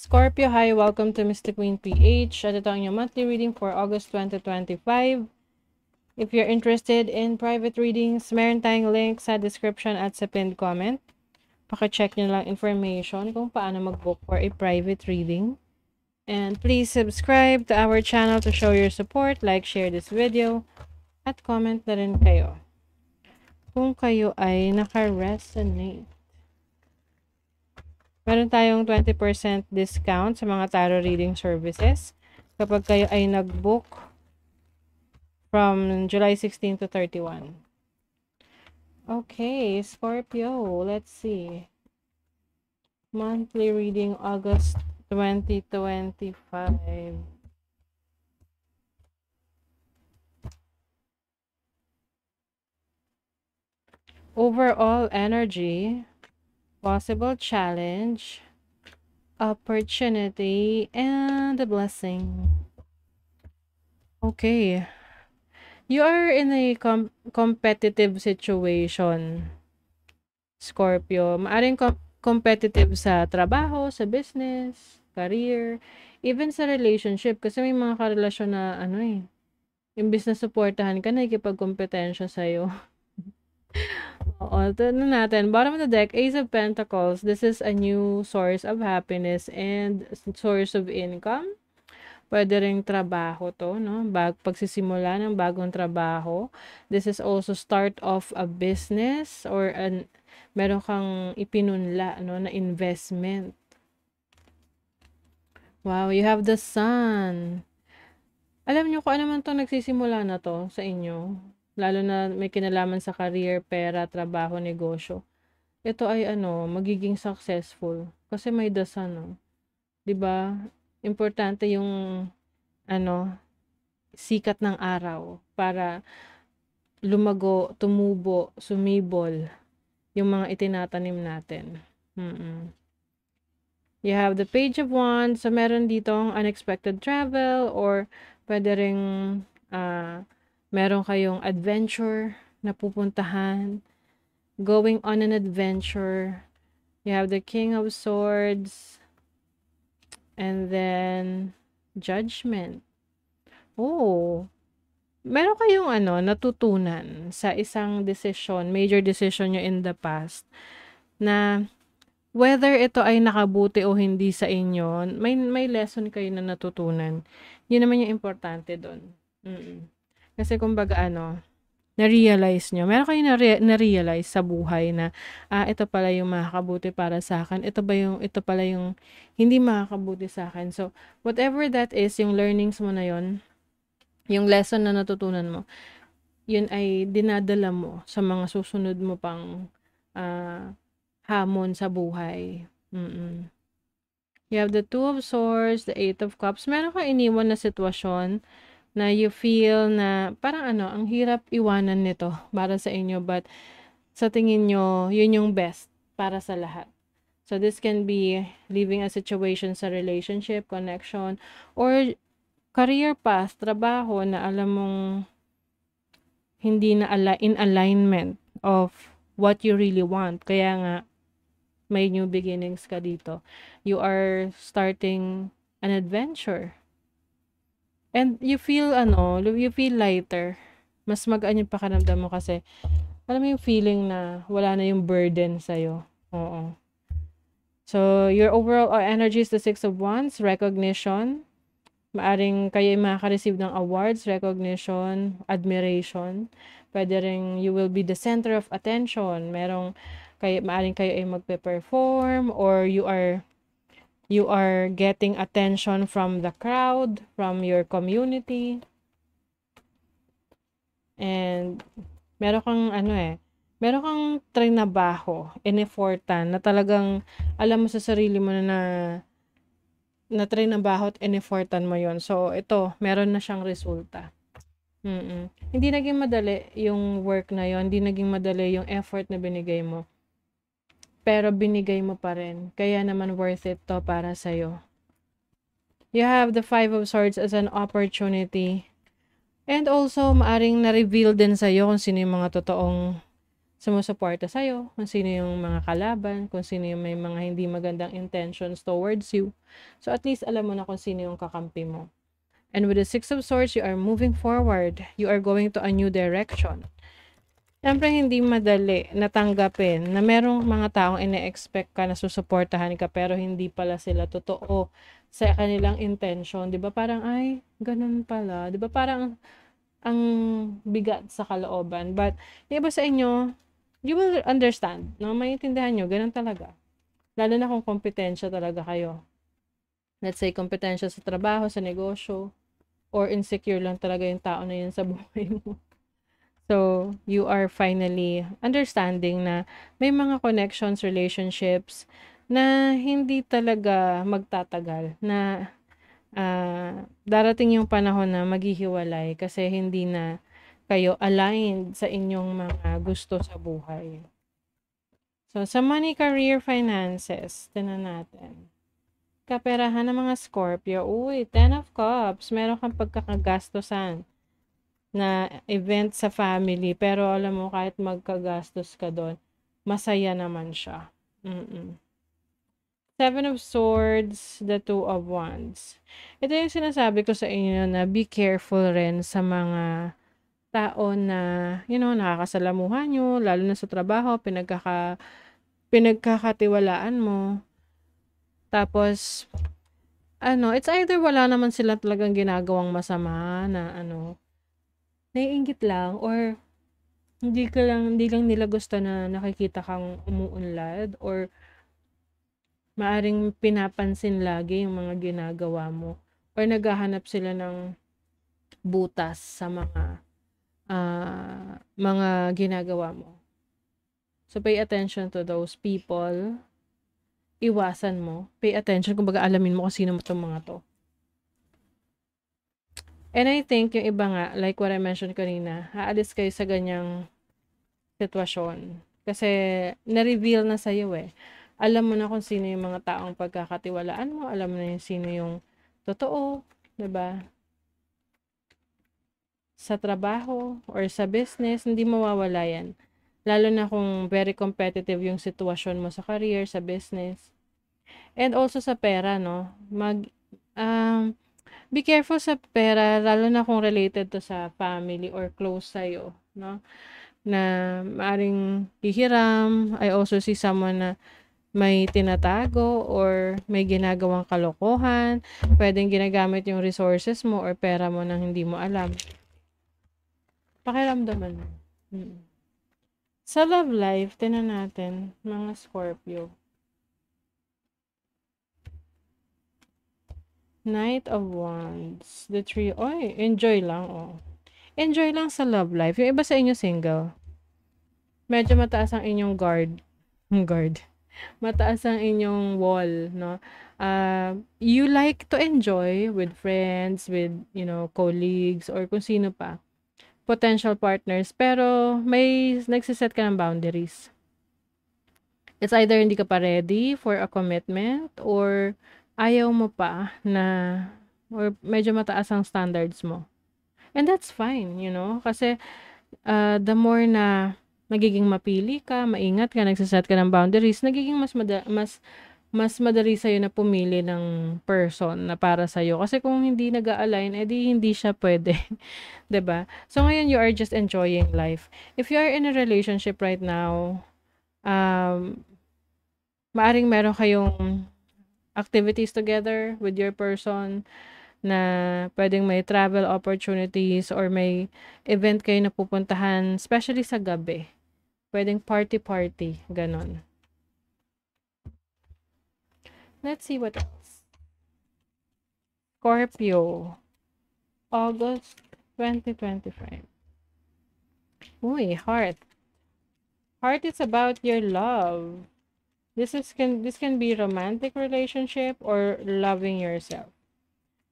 Scorpio, hi! Welcome to Mystic Queen PH. At ito ang inyong monthly reading for August 2025. If you're interested in private readings, meron tayong link sa description at sa pinned comment. Paki-check nyo lang information kung paano mag-book for a private reading. And please subscribe to our channel to show your support, like, share this video, at comment na rin kayo kung kayo ay naka-resonate. Meron tayong 20% discount sa mga tarot reading services kapag kayo ay nag-book from July 16 to 31. Okay, Scorpio, let's see. Monthly reading August 2025. Overall energy, possible challenge, opportunity, and a blessing. Okay. You are in a competitive situation, Scorpio. Maaring competitive sa trabaho, sa business, career, even sa relationship. Kasi may mga karelasyon na imbis na supportahan ka, nakikipagkompetensya sa'yo. Oo, ito na natin. Bottom of the deck, Ace of Pentacles. This is a new source of happiness and source of income. Pwede ring trabaho to, no? Pagsisimula ng bagong trabaho. This is also start of a business or meron kang ipinunla, no, na investment. Wow, you have the sun. Alam nyo kung ano man to nagsisimula na to sa inyo. Lalo na may kinalaman sa career, pera, trabaho, negosyo. Ito ay magiging successful. Kasi may the sun, no? 'Di ba? Importante yung sikat ng araw para lumago, tumubo, sumibol yung mga itinatanim natin. You have the Page of Wands. So, meron ditong unexpected travel or pwede ring meron kayong adventure na pupuntahan. Going on an adventure. You have the King of Swords. And then, Judgment. Oh, meron kayong natutunan sa isang decision, major decision nyo in the past, na whether ito ay nakabuti o hindi sa inyo, may lesson kayo na natutunan. Yun naman yung importante doon. Kasi kumbaga na-realize nyo, meron kayong na-realize sa buhay na, ito pala yung makakabuti para sa akin, ito pala yung hindi makakabuti sa akin. So, whatever that is, yung learnings mo na yon, yung lesson na natutunan mo, yun ay dinadala mo sa mga susunod mo pang hamon sa buhay. You have the Two of Swords, the Eight of Cups. Meron kang iniwan na sitwasyon na you feel na parang ang hirap iwanan nito para sa inyo, but sa tingin nyo, yun yung best para sa lahat. So, this can be leaving a situation sa relationship, connection, or career path, trabaho na alam mong hindi na in alignment of what you really want. Kaya nga, may new beginnings ka dito. You are starting an adventure. And you feel lighter. Mas magaan yung pakiramdam mo kasi alam mo yung feeling na wala na yung burden sa'yo. Oo. So, your overall energy is the Six of Wands, recognition. Maaring kayo ay makaka-receive ng awards, recognition, admiration. Pwede rin you will be the center of attention. Maaring kayo ay magpe-perform or you are getting attention from the crowd, from your community. And meron kang meron kang trinabaho, in-effortan na talagang alam mo sa sarili mo na trinabaho at in-effortan mo yon. So, ito, meron na siyang resulta. Hindi naging madali yung work na yon, hindi naging madali yung effort na binigay mo. Pero binigay mo pa rin. Kaya naman worth it to para sa'yo. You have the Five of Swords as an opportunity. And also, maaring na-reveal din sa'yo kung sino yung mga totoong sumusuporta sa'yo, kung sino yung mga kalaban, kung sino yung may mga hindi magandang intentions towards you. So, at least alam mo na kung sino yung kakampi mo. And with the Six of Swords, you are moving forward. You are going to a new direction. Siyempre, hindi madali natanggapin na merong mga taong ine-expect ka na susuportahan ka pero hindi pala sila totoo sa kanilang intention. 'Di ba parang, ay, ganun pala. 'Di ba parang ang bigat sa kalooban. But, yung iba sa inyo, you will understand. No? Maintindihan nyo, ganun talaga. Lalo na kung kompetensya talaga kayo. Let's say, kompetensya sa trabaho, sa negosyo, or insecure lang talaga yung tao na yun sa buhay mo. So, you are finally understanding na may mga connections, relationships na hindi talaga magtatagal, na darating yung panahon na maghihiwalay kasi hindi na kayo aligned sa inyong mga gusto sa buhay. So, sa money, career, finances, tingnan natin. Kaperahan ng mga Scorpio. Uy, 10 of Cups. Meron kang pagkakagastosan na event sa family. Pero alam mo, kahit magkagastos ka doon, masaya naman siya. Seven of Swords, the Two of Wands. Ito yung sinasabi ko sa inyo na be careful rin sa mga tao na, nakakasalamuhan nyo, lalo na sa trabaho, pinagkakatiwalaan mo. Tapos, it's either wala naman sila talagang ginagawang masama na naiinggit lang, or hindi lang nila gusto na nakikita kang umuunlad, or maaring pinapansin lagi yung mga ginagawa mo, or naghahanap sila ng butas sa mga ginagawa mo. So, pay attention to those people. Iwasan mo. Pay attention, kumbaga alamin mo kung sino mo itong mga to. And I think yung iba nga, like what I mentioned kanina, haalis kayo sa ganyang sitwasyon. Kasi na-reveal na sa'yo eh. Alam mo na kung sino yung mga taong pagkakatiwalaan mo. Alam mo na yung sino yung totoo. 'Di ba? Sa trabaho or sa business, hindi mawawala yan. Lalo na kung very competitive yung sitwasyon mo sa career, sa business. And also sa pera, no? Be careful sa pera, lalo na kung related to sa family or close sa'yo, no? Na maaring hihiram. I also see someone na may tinatago or may ginagawang kalokohan. Pwedeng ginagamit yung resources mo or pera mo nang hindi mo alam. Pakiramdaman mo. Sa love life, tingnan natin, mga Scorpio. Knight of Wands. The Three. Oy, enjoy lang, oh. Enjoy lang sa love life. Yung iba sa inyo single. Medyo mataas ang inyong guard. Mataas ang inyong wall, no? You like to enjoy with friends, with, colleagues, or kung sino pa. Potential partners. Pero, may nagsiset ka ng boundaries. It's either hindi ka pa ready for a commitment, or ayaw mo pa na, or medyo mataas ang standards mo. And that's fine, kasi the more na nagiging mapili ka, maingat ka, nagsaset ka ng boundaries, nagiging mas madali sa'yo na pumili ng person na para sa'yo. Kasi kung hindi nag-a-align, edi hindi siya pwede. 'Di ba? So ngayon, you are just enjoying life. If you are in a relationship right now, maaring meron kayong activities together with your person, na pwedeng may travel opportunities or may event kayo na pupuntahan, especially sa gabi. Pwedeng party, ganon. Let's see what else. Scorpio. August 2025. Uy, heart. Heart is about your love. This can be romantic relationship or loving yourself.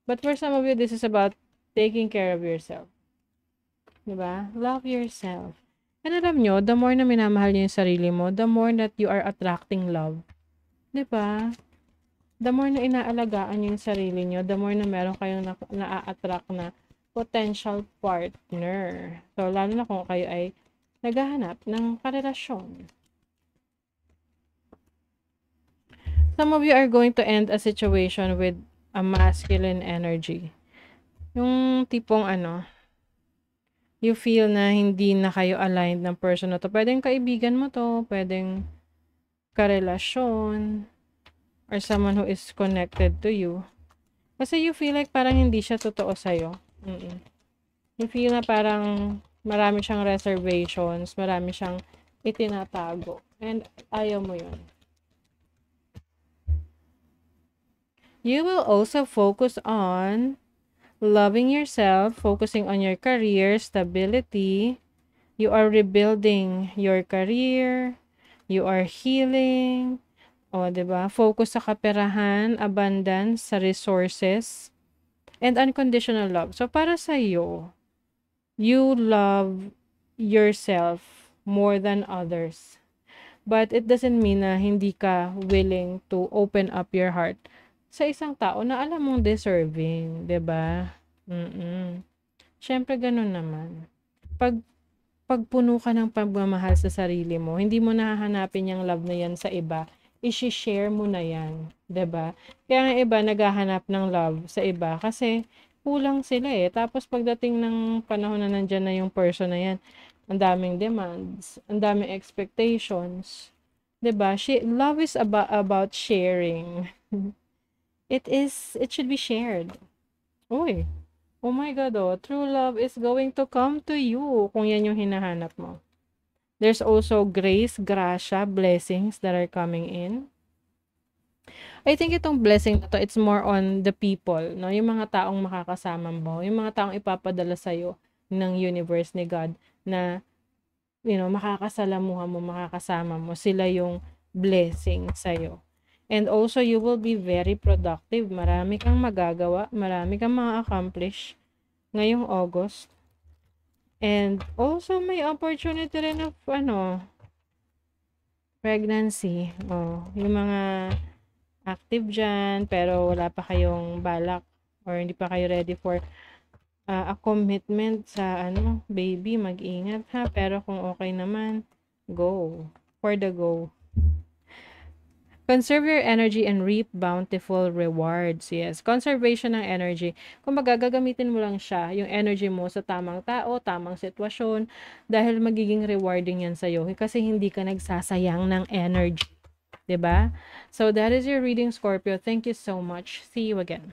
But for some of you, this is about taking care of yourself. Diba? Love yourself. And alam nyo, the more na minamahal nyo yung sarili mo, the more that you are attracting love. Diba? The more na inaalagaan nyo yung sarili nyo, the more na meron kayong na-attract na potential partner. So, lalo na kung kayo ay naghahanap ng karelasyon. Some of you are going to end a situation with a masculine energy. Yung tipong you feel na hindi na kayo aligned ng person na to. Pwedeng kaibigan mo to, pwedeng karelasyon, or someone who is connected to you. Kasi you feel like parang hindi siya totoo sa'yo. You feel na parang marami siyang reservations, marami siyang itinatago. And ayaw mo yun. You will also focus on loving yourself, focusing on your career, stability. You are rebuilding your career. You are healing. O, diba? Focus sa kaperahan, abundance, sa resources, and unconditional love. So, para sa iyo, you love yourself more than others. But it doesn't mean na hindi ka willing to open up your heart sa isang tao na alam mong deserving, 'di ba? Syempre ganun naman. Pagpuno ka ng pagmamahal sa sarili mo, hindi mo nahahanapin yung love na yan sa iba. I-share mo na yan, 'di ba? Kaya ang iba naghahanap ng love sa iba kasi kulang sila eh. Tapos pagdating ng panahon na nandyan na yung person na yan, ang daming demands, ang daming expectations. 'Di ba? Love is about sharing. It should be shared. Uy. Oh my God, true love is going to come to you kung yan yung hinahanap mo. There's also grace, grasya, blessings that are coming in. I think itong blessing na to, it's more on the people, no? Yung mga taong makakasama mo, yung mga taong ipapadala sa'yo ng universe ni God na, makakasalamuha mo, makakasama mo, sila yung blessing sa'yo. And also, you will be very productive. Marami kang magagawa, marami kang ma-accomplish ngayong August. And also, may opportunity rin of, pregnancy. Yung mga active dyan, pero wala pa kayong balak or hindi pa kayo ready for a commitment sa, baby, mag-ingat ha. Pero kung okay naman, go. For the go. Conserve your energy and reap bountiful rewards. Yes, conservation ng energy. Kung gagamitin mo lang siya, yung energy mo sa tamang tao, tamang sitwasyon, dahil magiging rewarding yan sa'yo. Kasi hindi ka nagsasayang ng energy. 'Di ba? So that is your reading, Scorpio. Thank you so much. See you again.